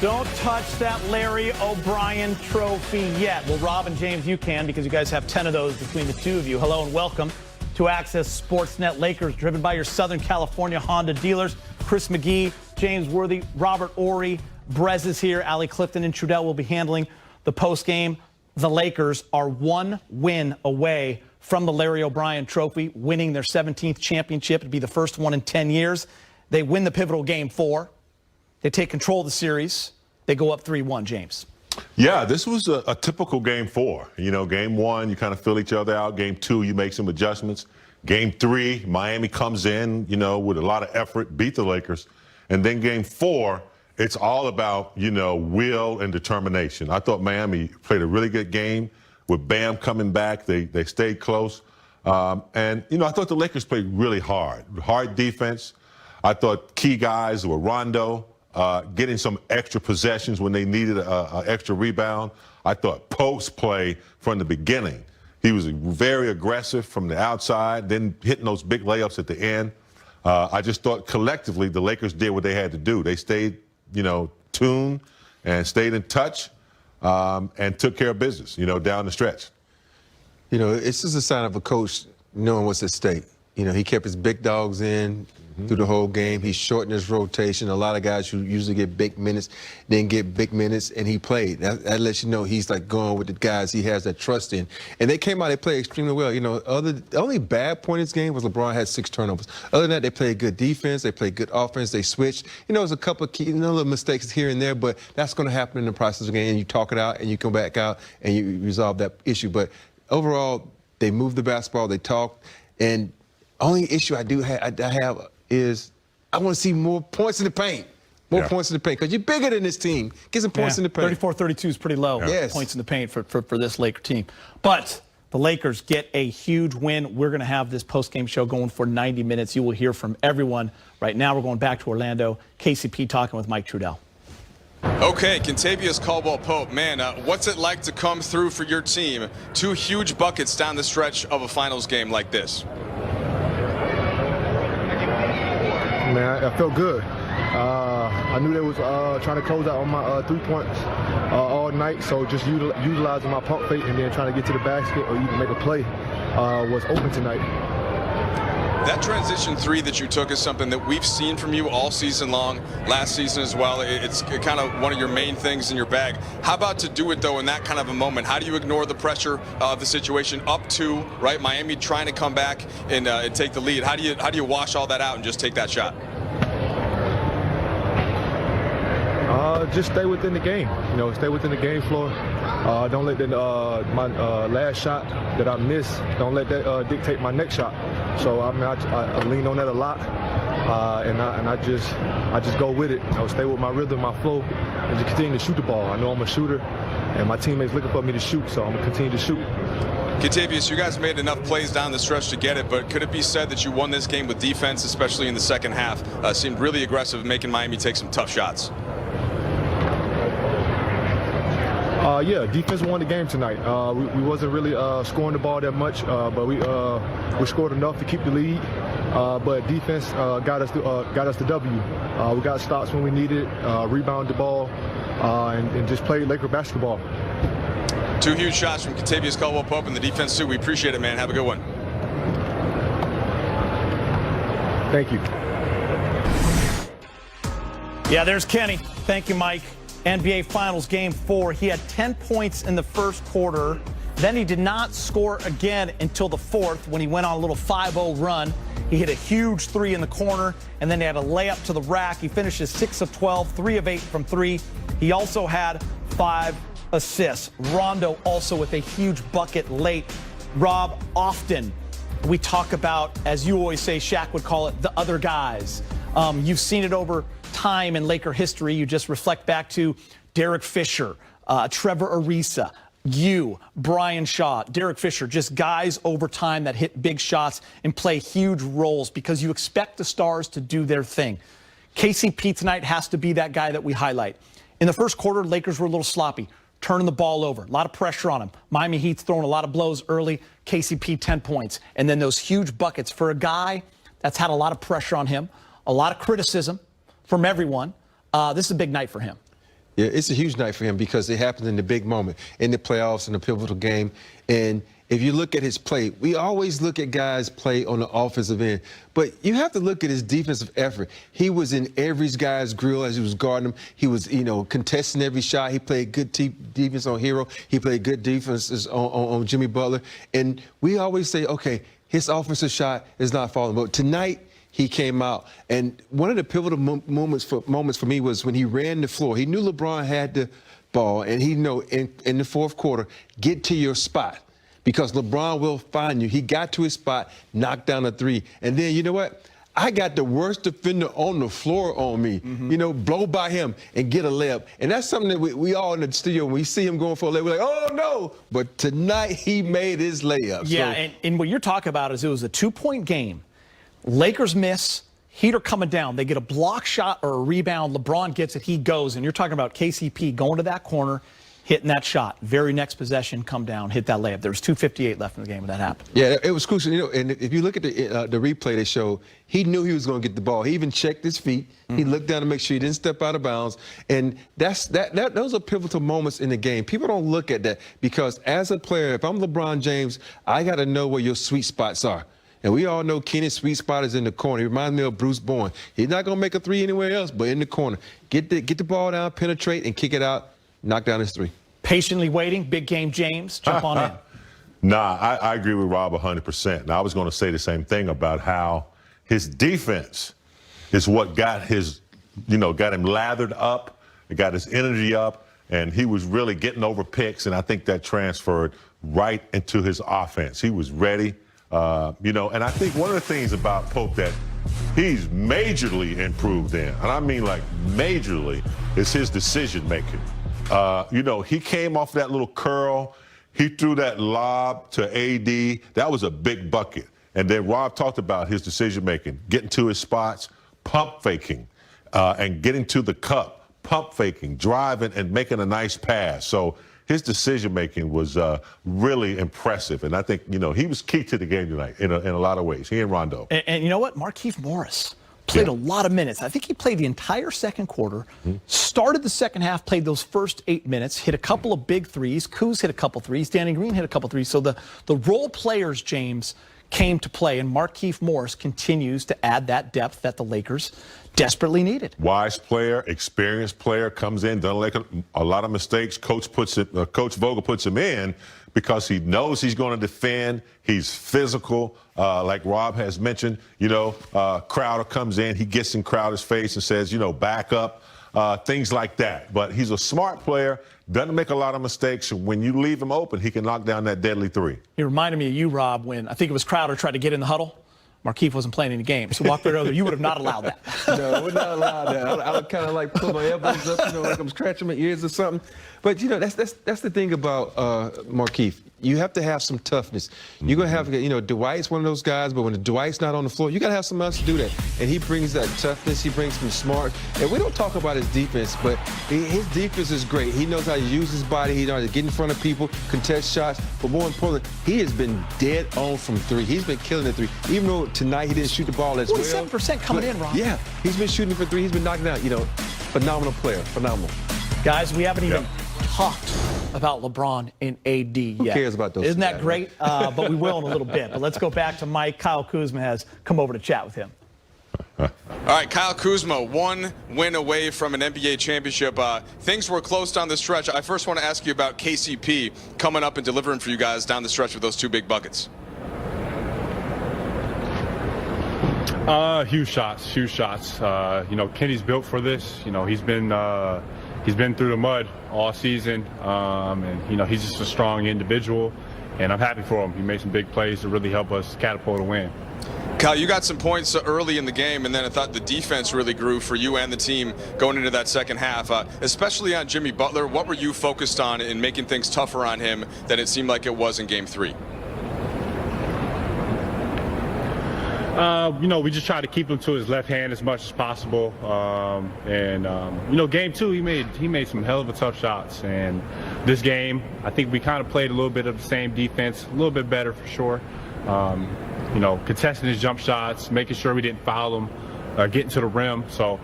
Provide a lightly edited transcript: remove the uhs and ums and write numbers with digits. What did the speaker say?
Don't touch that Larry O'Brien trophy yet. Well, Rob and James, you can, because you guys have 10 of those between the two of you. Hello and welcome to Access Sportsnet Lakers, driven by your Southern California Honda dealers. Chris McGee, James Worthy, Robert Ory, Brez is here. Allie Clifton and Trudell will be handling the postgame. The Lakers are one win away from the Larry O'Brien trophy, winning their 17th championship. It'd be the first one in 10 years. They win the pivotal Game 4. They take control of the series. They go up 3-1, James. Yeah, this was a typical Game 4. You know, Game 1, you kind of fill each other out. Game 2, you make some adjustments. Game 3, Miami comes in, you know, with a lot of effort, beat the Lakers. And then Game 4, it's all about, you know, will and determination. I thought Miami played a really good game with Bam coming back. They stayed close. And, you know, I thought the Lakers played really hard defense. I thought key guys were Rondo, getting some extra possessions when they needed an extra rebound. I thought post play from the beginning. He was very aggressive from the outside, then hitting those big layups at the end. I just thought collectively the Lakers did what they had to do. They stayed, you know, tuned and stayed in touch and took care of business, you know, down the stretch. You know, it's just a sign of a coach knowing what's at stake. You know, he kept his big dogs in through the whole game. He shortened his rotation. A lot of guys who usually get big minutes didn't get big minutes, and he played. That lets you know he's like going with the guys he has that trust in. And they came out, they played extremely well. You know, the only bad point in this game was LeBron had 6 turnovers. Other than that, they played good defense. They played good offense. They switched. You know, there's a couple of key, little mistakes here and there, but that's going to happen in the process of the game. And you talk it out, and you come back out, and you resolve that issue. But overall, they moved the basketball. They talked. And only issue I have is I want to see more points in the paint. More points in the paint, because you're bigger than this team. Get some points in the paint. 34-32 is pretty low. Yes. Points in the paint for this Laker team. But the Lakers get a huge win. We're going to have this post-game show going for 90 minutes. You will hear from everyone. Right now, we're going back to Orlando. KCP talking with Mike Trudell. Okay, Kentavious Caldwell-Pope, man, what's it like to come through for your team? 2 huge buckets down the stretch of a finals game like this. Man, I felt good. I knew they was trying to close out on my 3 points all night, so just utilizing my pump fake and then trying to get to the basket or even make a play was open tonight. That transition 3 that you took is something that we've seen from you all season long, last season as well. It's kind of one of your main things in your bag. How about to do it, though, in that kind of a moment? How do you ignore the pressure of the situation up to, right, Miami trying to come back and take the lead? How do you wash all that out and just take that shot? Just stay within the game. You know, stay within the game floor. Don't let my last shot that I missed, don't let that dictate my next shot. So I mean, I lean on that a lot, and I just go with it. I stay with my rhythm, my flow, and just continue to shoot the ball. I know I'm a shooter, and my teammates looking for me to shoot, so I'm gonna continue to shoot. Kentavious, you guys made enough plays down the stretch to get it, but could it be said that you won this game with defense, especially in the second half? Seemed really aggressive, making Miami take some tough shots. Yeah, defense won the game tonight. We wasn't really scoring the ball that much, but we scored enough to keep the lead. But defense got us the W. We got stops when we needed, rebound the ball, and just played Laker basketball. 2 huge shots from Kentavious Caldwell-Pope in the defense too. We appreciate it, man. Have a good one. Thank you. Yeah, there's Kenny. Thank you, Mike. NBA Finals Game 4. He had 10 points in the first quarter. Then he did not score again until the 4th when he went on a little 5-0 run. He hit a huge 3 in the corner, and then he had a layup to the rack. He finishes 6 of 12, 3 of 8 from 3. He also had 5 assists. Rondo also with a huge bucket late. Rob, often we talk about, as you always say, Shaq would call it, the other guys. You've seen it over time in Laker history. You just reflect back to Derek Fisher, Trevor Ariza, Brian Shaw, Derek Fisher, just guys over time that hit big shots and play huge roles because you expect the stars to do their thing. KCP tonight has to be that guy that we highlight. In the first quarter, Lakers were a little sloppy, turning the ball over, a lot of pressure on him. Miami Heat's throwing a lot of blows early. KCP 10 points, and then those huge buckets for a guy that's had a lot of pressure on him, a lot of criticism from everyone. This is a big night for him. Yeah. Yeah, it's a huge night for him because it happened in the big moment, in the playoffs, in the pivotal game. And if you look at his play, we always look at guys play on the offensive end, but you have to look at his defensive effort. He was in every guy's grill as he was guarding him. He was, contesting every shot. He played good defense on Hero. He played good defenses on Jimmy Butler. And we always say, okay, his offensive shot is not falling. But tonight, he came out, and one of the pivotal moments for me was when he ran the floor. He knew LeBron had the ball, and he knew in the fourth quarter, get to your spot because LeBron will find you. He got to his spot, knocked down a three, and then you know what? I got the worst defender on the floor on me. Blow by him and get a layup. And that's something that we all in the studio, when we see him going for a layup, we're like, oh, no. But tonight, he made his layup. Yeah, so, and what you're talking about is it was a 2-point game. Lakers miss, Heat are coming down. They get a block shot or a rebound. LeBron gets it, he goes. And you're talking about KCP going to that corner, hitting that shot. Very next possession, come down, hit that layup. There was 2:58 left in the game when that happened. Yeah, it was crucial. And if you look at the replay they showed, he knew he was going to get the ball. He even checked his feet. He looked down to make sure he didn't step out of bounds. And those are pivotal moments in the game. People don't look at that because as a player, if I'm LeBron James, I got to know where your sweet spots are. And we all know Kenny's sweet spot is in the corner. He reminds me of Bruce Bowen. He's not going to make a three anywhere else, but in the corner. Get the ball down, penetrate, and kick it out, knock down his three. Patiently waiting, big game James, jump on in. Nah, I agree with Rob 100%. And I was going to say the same thing about how his defense is what got got him lathered up. It got his energy up, and he was really getting over picks, and I think that transferred right into his offense. He was ready. And I think one of the things about Pope that he's majorly improved in, and I mean like majorly, is his decision making. He came off that little curl. He threw that lob to AD. That was a big bucket. And then Rob talked about his decision making, getting to his spots, pump faking, and getting to the cup, pump faking, driving, and making a nice pass. So his decision-making was really impressive, and I think, he was key to the game tonight in a lot of ways, he and Rondo. And you know what? Markieff Morris played a lot of minutes. I think he played the entire second quarter, started the second half, played those first 8 minutes, hit a couple of big threes. Kuz hit a couple threes. Danny Green hit a couple threes. So the role players, James, came to play, and Markieff Morris continues to add that depth that the Lakers desperately needed. Wise player, experienced player, comes in, doesn't a lot of mistakes. Coach Vogel puts him in because he knows he's going to defend. He's physical, like Rob has mentioned. Crowder comes in, he gets in Crowder's face and says, back up, things like that. But he's a smart player, doesn't make a lot of mistakes. When you leave him open, he can knock down that deadly three. He reminded me of you, Rob, when I think it was Crowder tried to get in the huddle. Markieff wasn't playing any games. So walk right over there. You would have not allowed that. No, I would not allow that. I would kind of like put my elbows up, like I'm scratching my ears or something. But that's the thing about Markieff. You have to have some toughness. You're gonna have, Dwight's one of those guys, but when Dwight's not on the floor, you gotta have someone else to do that. And he brings that toughness. He brings some smart. And we don't talk about his defense, but his defense is great. He knows how to use his body. He knows how to get in front of people, contest shots. But more importantly, he has been dead on from three. He's been killing the three. Even though tonight he didn't shoot the ball as well. 47% coming in, Rob. Yeah, he's been shooting for three. He's been knocking out. Phenomenal player. Phenomenal. Guys, we haven't even talked about LeBron and AD yet. Who cares about those? Isn't that great? But we will in a little bit. But let's go back to Mike. Kyle Kuzma has come over to chat with him. All right, Kyle Kuzma, 1 win away from an NBA championship. Things were close down the stretch. I first want to ask you about KCP coming up and delivering for you guys down the stretch with those 2 big buckets. Huge shots. Kenny's built for this. He's been through the mud all season, and he's just a strong individual, and I'm happy for him. He made some big plays to really help us catapult a win. Kyle, you got some points early in the game, and then I thought the defense really grew for you and the team going into that second half, especially on Jimmy Butler. What were you focused on in making things tougher on him than it seemed like it was in Game 3? We just tried to keep him to his left hand as much as possible. Game 2, he made some hell of a tough shots. And this game, I think we kind of played a little bit of the same defense, a little bit better for sure. Contesting his jump shots, making sure we didn't foul him, getting to the rim. So